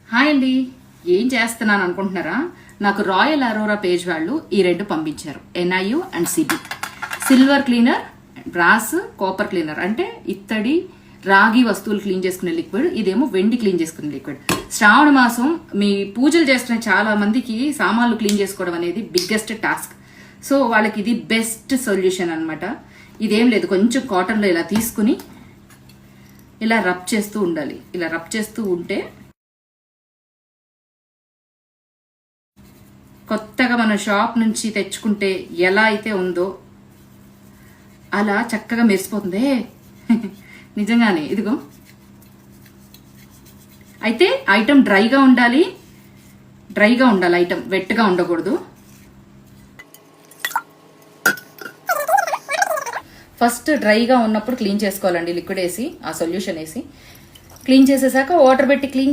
Hi అండి, ఏం చేస్తున్నాను అనుకుంటున్నారా? నాకు రాయల్ అరోరా పేజ్ వాళ్ళు ఈ రెండు పంపించారు, NIU and CB. Silver cleaner, brass, copper cleaner. అంటే ఇత్తడి రాగి వస్తువులు క్లీన్ చేసుకునే లిక్విడ్, ఇదేమో వెండి క్లీన్ చేసుకునే లిక్విడ్. శ్రావణ మాసం మీ పూజలు చేసుకునే చాలా మందికి సామాన్లు క్లీన్ చేసుకోవడం అనేది బిగ్గెస్ట్ టాస్క్. సో వాళ్ళకి ఇది బెస్ట్ సొల్యూషన్ అనమాట. ఇదేం లేదు, కొంచెం కాటన్లో ఇలా తీసుకుని ఇలా రబ్ చేస్తూ ఉండాలి. ఇలా రబ్ చేస్తూ ఉంటే కొత్తగా మన షాప్ నుంచి తెచ్చుకుంటే ఎలా అయితే ఉందో అలా చక్కగా మెరిసిపోతుంది. నిజంగానే ఇదిగో. అయితే ఐటమ్ డ్రైగా ఉండాలి, ఐటమ్ వెట్గా ఉండకూడదు. ఫస్ట్ డ్రైగా ఉన్నప్పుడు క్లీన్ చేసుకోవాలండి, లిక్విడ్ వేసి ఆ సొల్యూషన్ వేసి క్లీన్ చేసేసాక వాటర్ పెట్టి క్లీన్